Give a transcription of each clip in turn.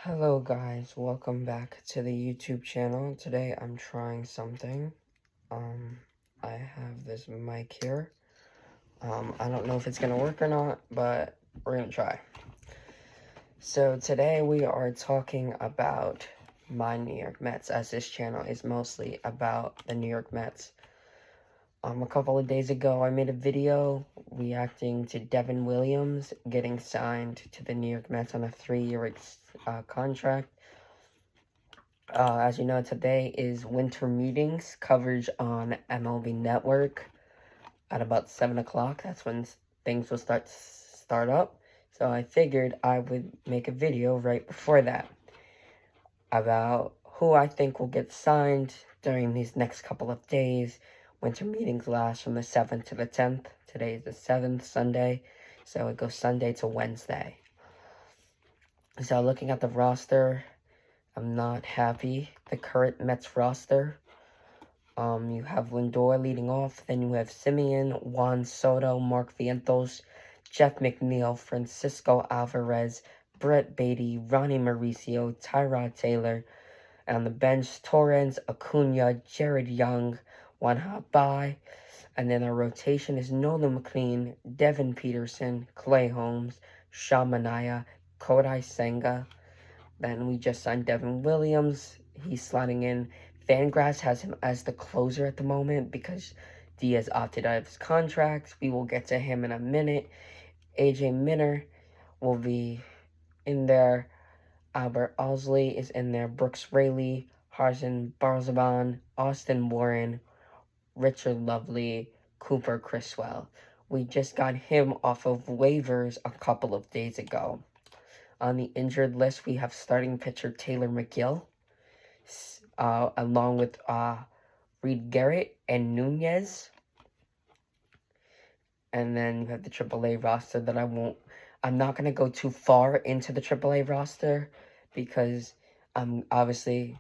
Hello guys, welcome back to the YouTube channel. Today I'm trying something. I have this mic here. I don't know if it's gonna work or not, but we're gonna try. So today we are talking about my New York Mets, as this channel is mostly about the New York Mets. A couple of days ago I made a video reacting to Devin Williams getting signed to the New York Mets on a 3-year contract. As you know, today is winter meetings coverage on MLB Network at about 7 o'clock. That's when things will start up. So I figured I would make a video right before that about who I think will get signed during these next couple of days. Winter meetings last from the 7th to the 10th. Today is the 7th, Sunday. So it goes Sunday to Wednesday. So looking at the roster, I'm not happy. The current Mets roster. You have Lindor leading off. Then you have Simeon, Juan Soto, Mark Vientos, Jeff McNeil, Francisco Alvarez, Brett Beatty, Ronnie Mauricio, Tyrod Taylor. And on the bench, Torrens, Acuna, Jared Young, Juan Bai. And then our rotation is Nolan McLean, Devin Peterson, Clay Holmes, Sean Manaea, Kodai Senga. Then we just signed Devin Williams. He's sliding in. Fangraphs has him as the closer at the moment because Diaz opted out of his contract. We will get to him in a minute. AJ Minter will be in there. Albert Osley is in there. Brooks Raley, Harrison Barzabon, Austin Warren, Richard Lovely, Cooper Criswell. We just got him off of waivers a couple of days ago. On the injured list, we have starting pitcher Taylor McGill, along with Reed Garrett and Nunez. And then you have the AAA roster that I'm not going to go too far into the AAA roster because obviously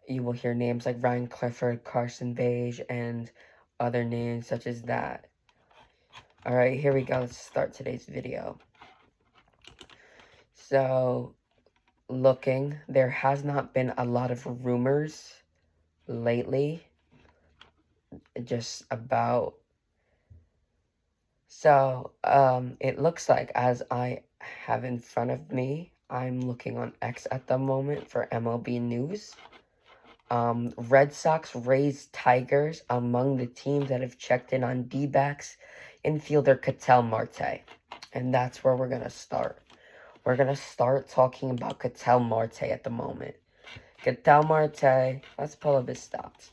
you will hear names like Ryan Clifford, Carson Beige, and other names such as that. Alright, here we go. Let's start today's video. So, there has not been a lot of rumors lately, just about. So, it looks like, as I have in front of me, I'm looking on X at the moment for MLB news. Red Sox, Rays, Tigers among the teams that have checked in on D-backs infielder Ketel Marte. And that's where we're going to start. We're going to start talking about Ketel Marte at the moment. Ketel Marte, let's pull up his stats.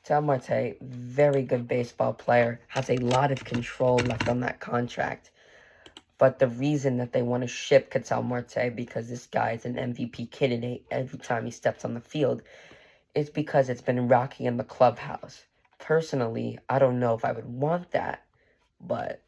Ketel Marte, very good baseball player, has a lot of control left on that contract. But the reason that they want to ship Ketel Marte, because this guy is an MVP candidate every time he steps on the field, is because it's been rocky in the clubhouse. Personally, I don't know if I would want that, but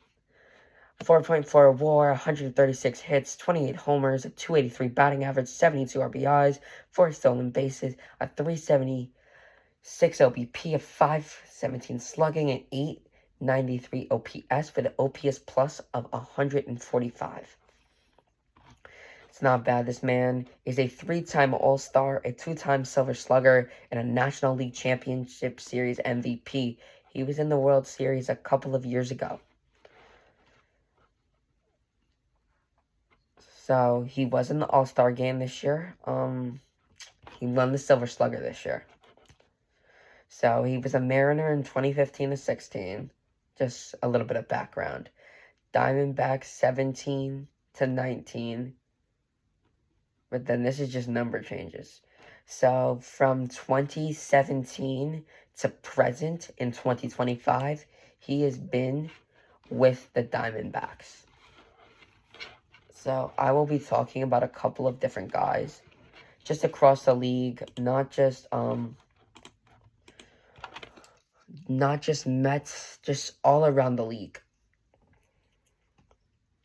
4.4 WAR, 136 hits, 28 homers, a 283 batting average, 72 RBIs, 4 stolen bases, a 376 OBP, a 517 slugging, and 893 OPS for the OPS plus of 145. It's not bad. This man is a 3-time All-Star, a 2-time Silver Slugger, and a National League Championship Series MVP. He was in the World Series a couple of years ago. So, he was in the All-Star game this year. He won the Silver Slugger this year. So, he was a Mariner in 2015 to 16. Just a little bit of background. Diamondbacks 17 to 19. But then this is just number changes. So, from 2017 to present in 2025, he has been with the Diamondbacks. So, I will be talking about a couple of different guys, just across the league, not just Mets, just all around the league.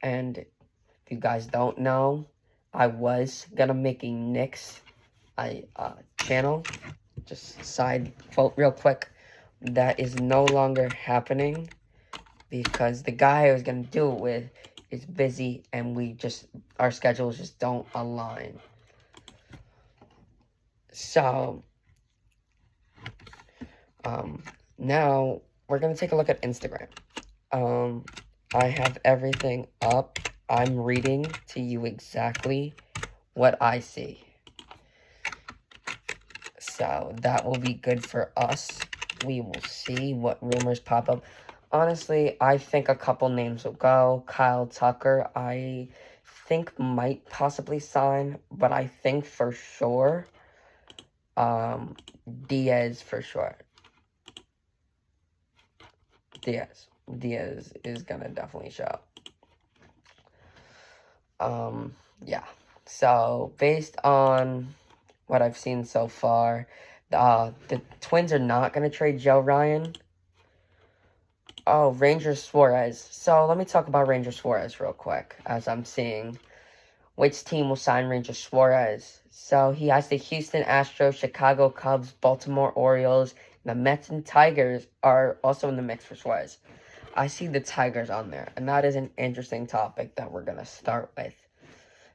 And if you guys don't know, I was gonna make a Knicks channel, just side quote real quick, that is no longer happening because the guy I was gonna do it with is busy and our schedules just don't align. So, now we're going to take a look at Instagram. I have everything up. I'm reading to you exactly what I see. So that will be good for us. We will see what rumors pop up. Honestly, I think a couple names will go. Kyle Tucker, I think might possibly sign, but I think for sure, Diaz for sure. Diaz is gonna definitely show. Yeah. So based on what I've seen so far, the Twins are not gonna trade Joe Ryan. Oh, Ranger Suarez. So let me talk about Ranger Suarez real quick, as I'm seeing which team will sign Ranger Suarez. So he has the Houston Astros, Chicago Cubs, Baltimore Orioles, the Mets and Tigers are also in the mix for Suarez. I see the Tigers on there, and that is an interesting topic that we're going to start with.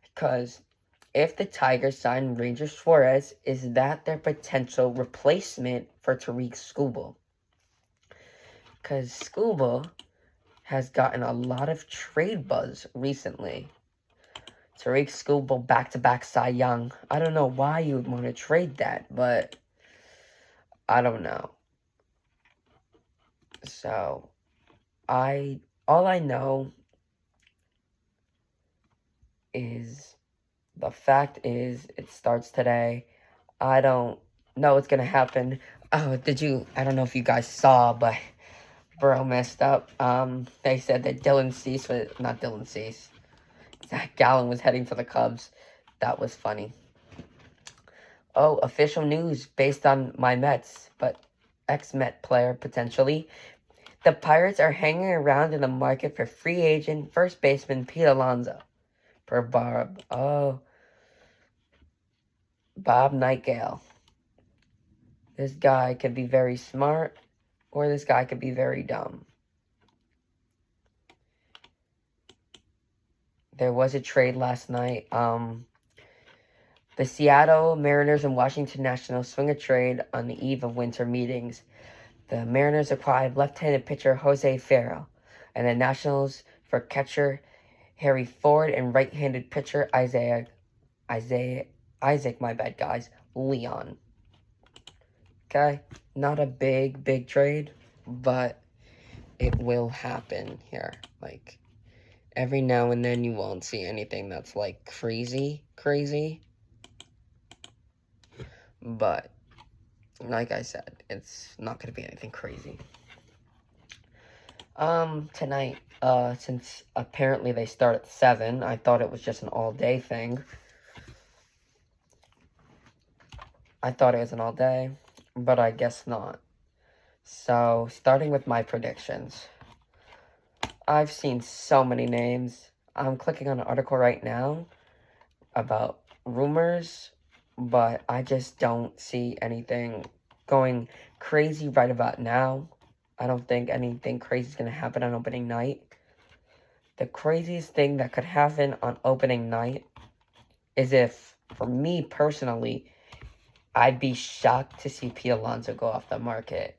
Because if the Tigers sign Ranger Suarez, is that their potential replacement for Tariq Skubal? Because Skubal has gotten a lot of trade buzz recently. Tariq Skubal back-to-back Cy Young. I don't know why you would want to trade that, but I don't know. So, all I know is, the fact is, it starts today. I don't know what's going to happen. Oh, I don't know if you guys saw, but bro messed up. They said that Zach Gallen was heading to the Cubs. That was funny. Oh, official news based on my Mets, but ex-Met player potentially. The Pirates are hanging around in the market for free agent first baseman Pete Alonso. Per Bob. Oh. Bob Nightgale. This guy could be very smart, or this guy could be very dumb. There was a trade last night. The Seattle Mariners and Washington Nationals swing a trade on the eve of winter meetings. The Mariners acquired left-handed pitcher Jose Ferro, and the Nationals for catcher Harry Ford and right-handed pitcher Isaac, Leon. Okay, not a big trade, but it will happen here. Like, every now and then you won't see anything that's, like, crazy. But, like I said, it's not going to be anything crazy. Tonight, since apparently they start at 7, I thought it was just an all-day thing. I thought it was an all-day, but I guess not. So, starting with my predictions. I've seen so many names. I'm clicking on an article right now about rumors, but I just don't see anything going crazy right about now. I don't think anything crazy is going to happen on opening night. The craziest thing that could happen on opening night is if, for me personally, I'd be shocked to see Pete Alonso go off the market.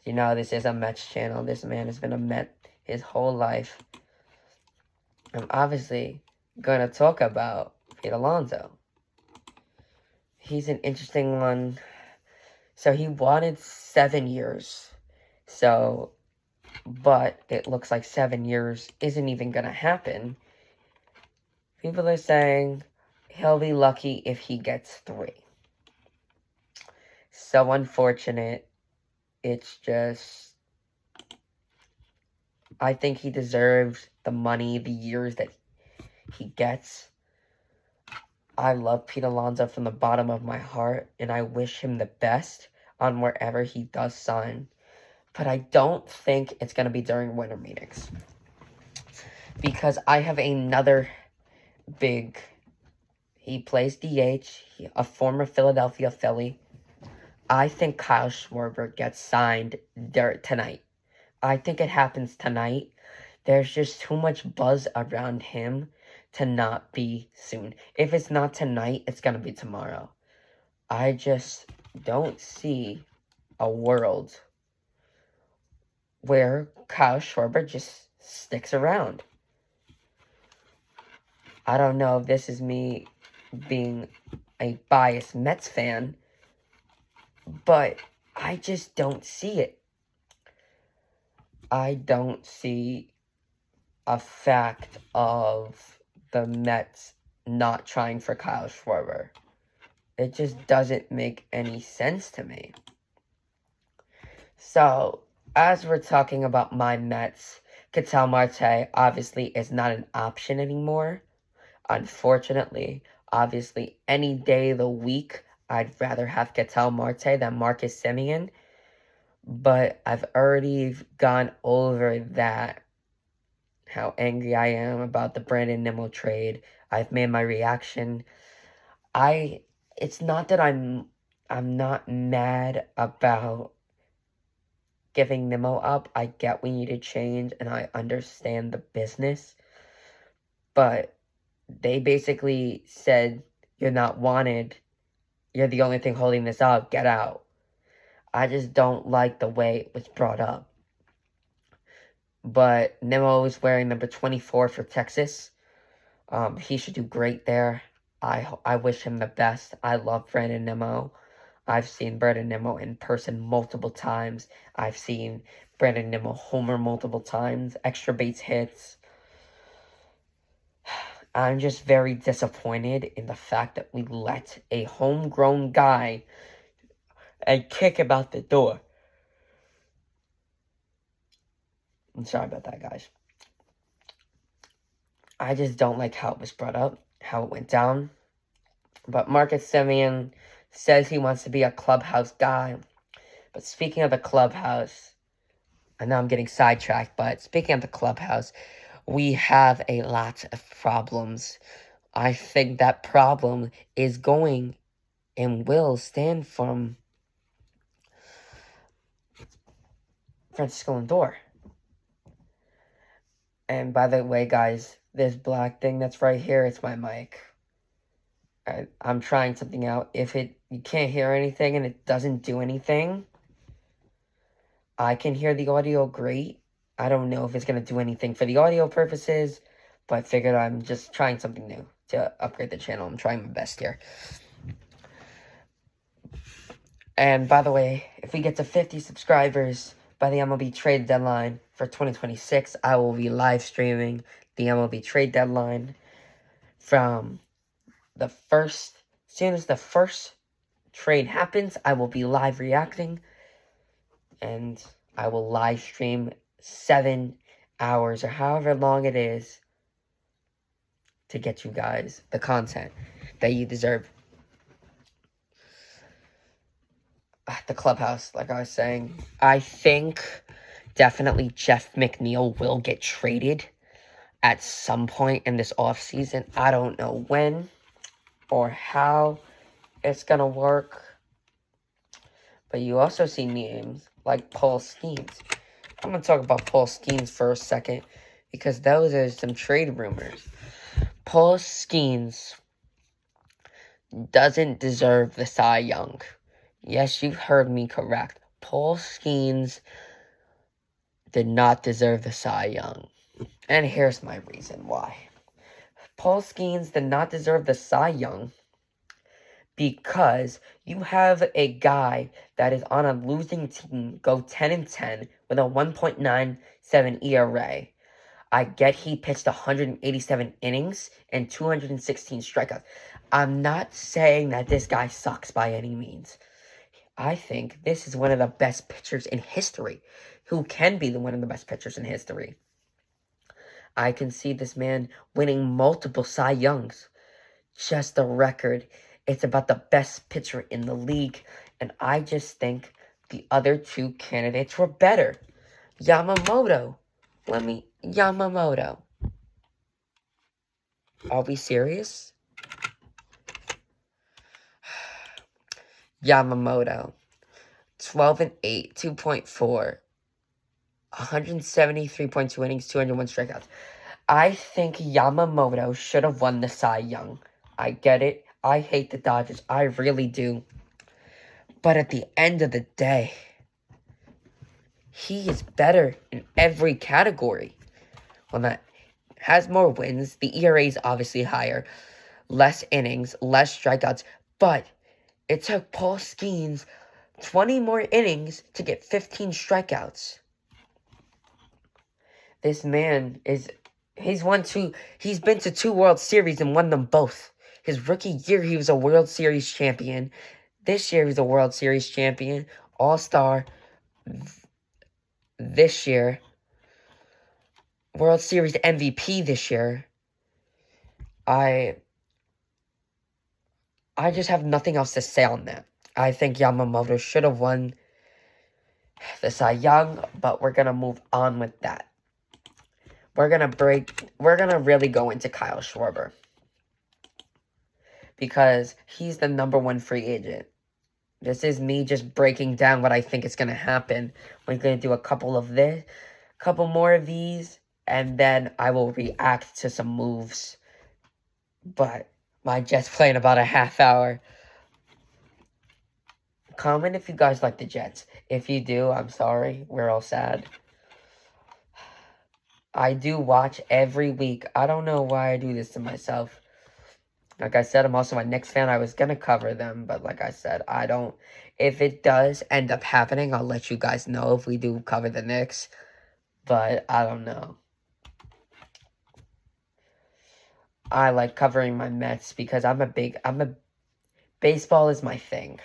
You know, this is a Mets channel. This man has been a Met his whole life. I'm obviously going to talk about Pete Alonso. He's an interesting one. So he wanted 7 years. But it looks like 7 years isn't even going to happen. People are saying he'll be lucky if he gets 3. So unfortunate. It's just, I think he deserves the money, the years that he gets. I love Pete Alonso from the bottom of my heart, and I wish him the best on wherever he does sign. But I don't think it's going to be during winter meetings. Because I have another big... He plays DH, a former Philadelphia Philly. I think Kyle Schwarber gets signed tonight. I think it happens tonight. There's just too much buzz around him to not be soon. If it's not tonight, it's going to be tomorrow. I just don't see a world where Kyle Schwarber just sticks around. I don't know if this is me being a biased Mets fan, but I just don't see it. I don't see a fact of the Mets not trying for Kyle Schwarber. It just doesn't make any sense to me. So, as we're talking about my Mets, Ketel Marte obviously is not an option anymore. Unfortunately, obviously, any day of the week, I'd rather have Ketel Marte than Marcus Semien. But I've already gone over that, how angry I am about the Brandon Nimmo trade. I've made my reaction. It's not that I'm not mad about giving Nimmo up. I get we need to change, and I understand the business. But they basically said, you're not wanted. You're the only thing holding this up. Get out. I just don't like the way it was brought up. But Nimmo is wearing number 24 for Texas. He should do great there. I wish him the best. I love Brandon Nimmo. I've seen Brandon Nimmo in person multiple times. I've seen Brandon Nimmo homer multiple times. Extra base hits. I'm just very disappointed in the fact that we let a homegrown guy and kick him out the door. I'm sorry about that, guys. I just don't like how it was brought up, how it went down. But Marcus Semien says he wants to be a clubhouse guy. But speaking of the clubhouse, I know I'm getting sidetracked, but speaking of the clubhouse, we have a lot of problems. I think that problem is going and will stand from Francisco Lindor. And by the way, guys, this black thing that's right here, it's my mic. I'm trying something out. If you can't hear anything and it doesn't do anything, I can hear the audio great. I don't know if it's going to do anything for the audio purposes, but I figured I'm just trying something new to upgrade the channel. I'm trying my best here. And by the way, if we get to 50 subscribers by the MLB trade deadline for 2026, I will be live streaming the MLB trade deadline from as soon as the first trade happens, I will be live reacting, and I will live stream 7 hours or however long it is to get you guys the content that you deserve. The clubhouse, like I was saying, I think definitely Jeff McNeil will get traded at some point in this offseason. I don't know when or how it's going to work. But you also see names like Paul Skeens. I'm going to talk about Paul Skeens for a second because those are some trade rumors. Paul Skeens doesn't deserve the Cy Young. Yes, you heard me correct. Paul Skeens did not deserve the Cy Young. And here's my reason why. Paul Skeens did not deserve the Cy Young because you have a guy that is on a losing team go 10-10 with a 1.97 ERA. I get he pitched 187 innings and 216 strikeouts. I'm not saying that this guy sucks by any means. I think this is one of the best pitchers in history. Who can be one of the best pitchers in history? I can see this man winning multiple Cy Youngs. Just a record. It's about the best pitcher in the league. And I just think the other two candidates were better. Yamamoto. Yamamoto. Are we serious? Yamamoto. 12-8, 2.4. 173.2 innings, 201 strikeouts. I think Yamamoto should have won the Cy Young. I get it. I hate the Dodgers. I really do. But at the end of the day, he is better in every category. Well, that has more wins. The ERA is obviously higher. Less innings, less strikeouts. But it took Paul Skeens 20 more innings to get 15 strikeouts. This man he's been to 2 World Series and won them both. His rookie year, he was a World Series champion. This year, he's a World Series champion. All-Star. This year. World Series MVP this year. I just have nothing else to say on that. I think Yamamoto should have won the Cy Young, but we're going to move on with that. We're going to really go into Kyle Schwarber. Because he's the #1 free agent. This is me just breaking down what I think is going to happen. We're going to do a couple more of these, and then I will react to some moves. But my Jets play in about a half hour. Comment if you guys like the Jets. If you do, I'm sorry. We're all sad. I do watch every week. I don't know why I do this to myself. Like I said, I'm also my Knicks fan. I was going to cover them, but like I said, I don't. If it does end up happening, I'll let you guys know if we do cover the Knicks. But I don't know. I like covering my Mets because baseball is my thing.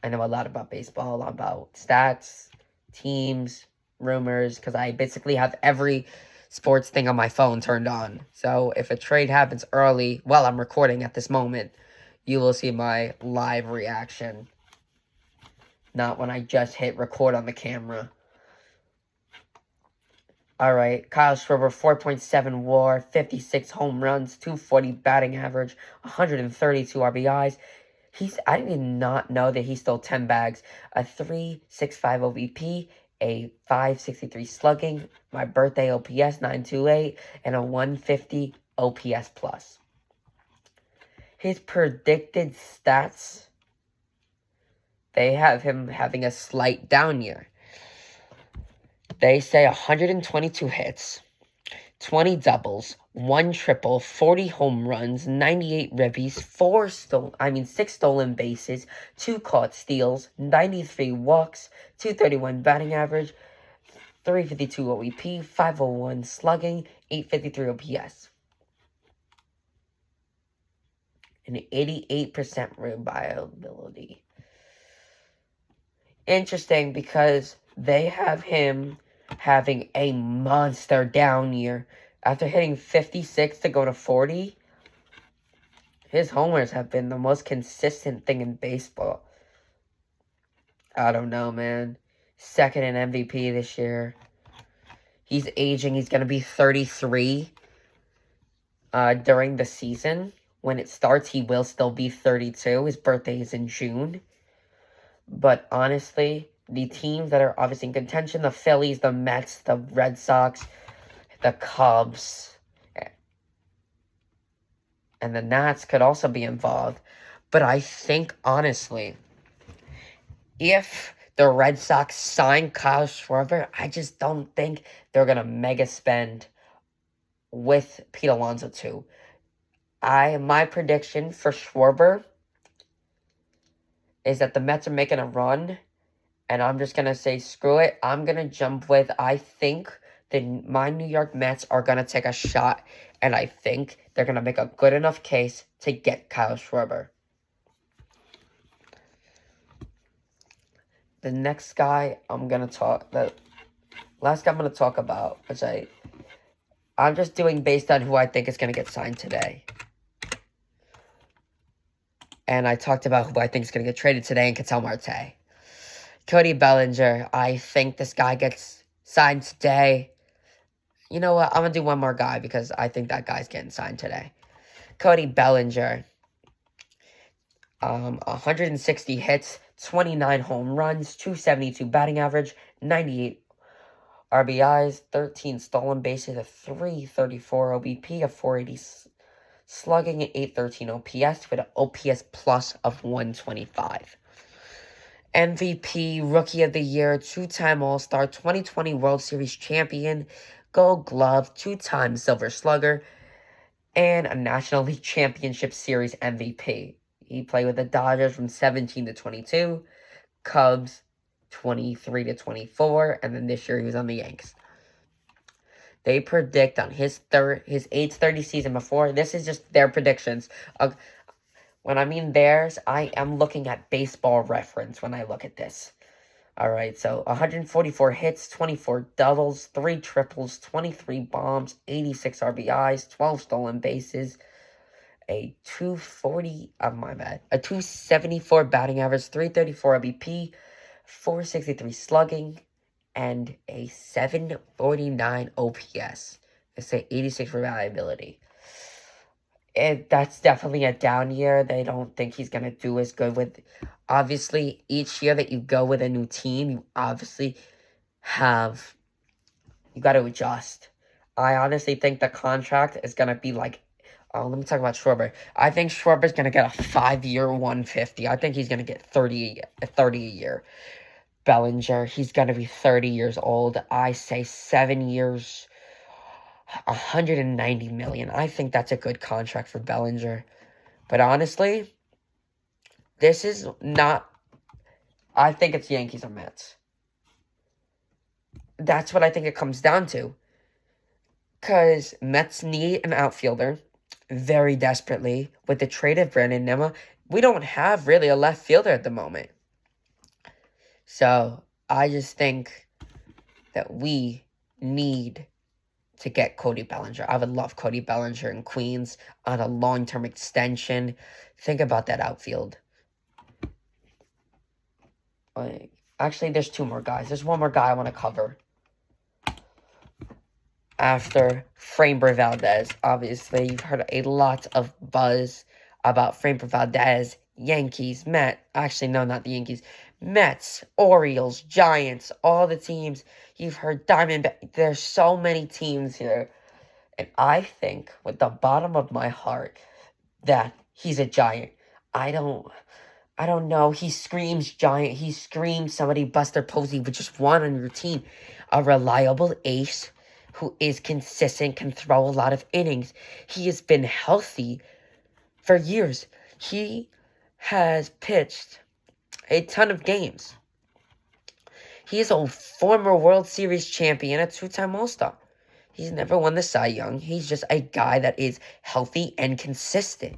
I know a lot about baseball, about stats, teams, rumors, because I basically have every sports thing on my phone turned on. So if a trade happens early, while I'm recording at this moment, you will see my live reaction. Not when I just hit record on the camera. Alright, Kyle Schwarber, 4.7 WAR, 56 home runs, 240 batting average, 132 RBIs. I did not know that he stole 10 bags. A 3.65 OVP, a 5.63 slugging, my birthday OPS 928, and a 150 OPS plus. His predicted stats, they have him having a slight down year. They say 122 hits, 20 doubles, 1 triple, 40 home runs, 98 ribbies, 6 stolen bases, 2 caught steals, 93 walks, 231 batting average, 352 OEP, 501 slugging, 853 OPS. An 88% reliability. Interesting because they have him having a monster down year. After hitting 56 to go to 40, his homers have been the most consistent thing in baseball. I don't know, man. Second in MVP this year. He's aging. He's going to be 33 during the season. When it starts, he will still be 32. His birthday is in June. But honestly, the teams that are obviously in contention, the Phillies, the Mets, the Red Sox, the Cubs, and the Nats could also be involved. But I think, honestly, if the Red Sox sign Kyle Schwarber, I just don't think they're going to mega spend with Pete Alonso too. My prediction for Schwarber is that the Mets are making a run, and I'm just going to say, screw it. I'm going to jump with, I think that my New York Mets are going to take a shot, and I think they're going to make a good enough case to get Kyle Schwarber. The next guy the last guy I'm going to talk about, which I'm just doing based on who I think is going to get signed today. And I talked about who I think is going to get traded today in Ketel Marte. Cody Bellinger, I think this guy gets signed today. You know what? I'm going to do one more guy because I think that guy's getting signed today. Cody Bellinger. 160 hits, 29 home runs, 272 batting average, 98 RBIs, 13 stolen bases, a 334 OBP, a 480 slugging, an 813 OPS with an OPS plus of 125. MVP, Rookie of the Year, two-time All-Star, 2020 World Series champion, Gold Glove, two-time Silver Slugger, and a National League Championship Series MVP. He played with the Dodgers from 17 to 22, Cubs 23 to 24, and then this year he was on the Yanks. They predict on his age 30 season before. This is just their predictions. When I mean theirs, I am looking at Baseball Reference when I look at this. Alright, so 144 hits, 24 doubles, 3 triples, 23 bombs, 86 RBIs, 12 stolen bases, a 274 batting average, 334 OBP, 463 slugging, and a 749 OPS. They say 86 reliability. That's definitely a down year. They don't think he's going to do as good with... Obviously, each year that you go with a new team, you obviously have... You got to adjust. I honestly think the contract is going to be like... let me talk about Schwarber. I think Schwarber's going to get a 5-year 150. I think he's going to get 30 a year. Bellinger, he's going to be 30 years old. I say 7 years... 190 million. I think that's a good contract for Bellinger. But honestly, this is not... I think it's Yankees or Mets. That's what I think it comes down to. Because Mets need an outfielder very desperately. With the trade of Brandon Nimmo, we don't have really a left fielder at the moment. So, I just think that we need to get Cody Bellinger. I would love Cody Bellinger in Queens on a long-term extension. Think about that outfield. Actually, there's 2 more guys. There's one more guy I want to cover. After Framber Valdez. Obviously, you've heard a lot of buzz about Framber Valdez. Yankees, Mets. Actually, no, not the Yankees. Mets, Orioles, Giants, all the teams. You've heard Diamondback. There's so many teams here. And I think, with the bottom of my heart, that he's a Giant. I don't know. He screams Giant. He screams somebody Buster Posey would just want on your team. A reliable ace who is consistent, can throw a lot of innings. He has been healthy for years. He has pitched a ton of games. He is a former World Series champion, a 2-time All-Star. He's never won the Cy Young. He's just a guy that is healthy and consistent.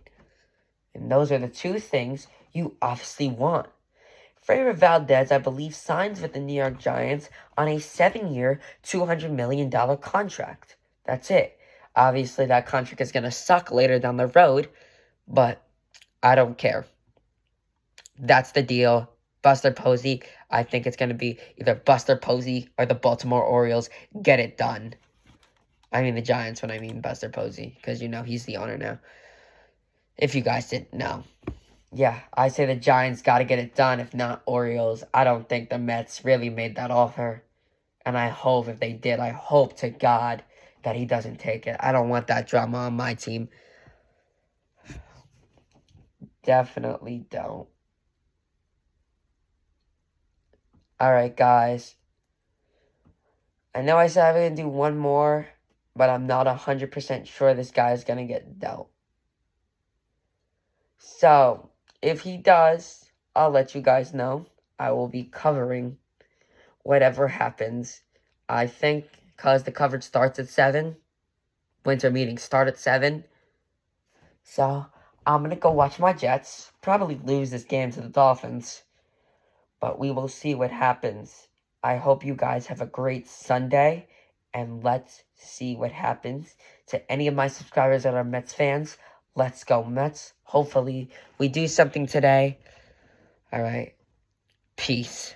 And those are the 2 things you obviously want. Framber Valdez, I believe, signs with the New York Giants on a 7-year, $200 million contract. That's it. Obviously, that contract is going to suck later down the road, but I don't care. That's the deal. Buster Posey, I think it's going to be either Buster Posey or the Baltimore Orioles. Get it done. I mean the Giants when I mean Buster Posey, because, you know, he's the owner now. If you guys didn't know. Yeah, I say the Giants got to get it done, if not Orioles. I don't think the Mets really made that offer. And I hope if they did, I hope to God that he doesn't take it. I don't want that drama on my team. Definitely don't. Alright, guys. I know I said I'm going to do one more, but I'm not 100% sure this guy is going to get dealt. So, if he does, I'll let you guys know. I will be covering whatever happens. I think because the coverage starts at 7, winter meetings start at 7. So, I'm going to go watch my Jets. Probably lose this game to the Dolphins. But we will see what happens. I hope you guys have a great Sunday. And let's see what happens. To any of my subscribers that are Mets fans, let's go Mets. Hopefully we do something today. Alright. Peace.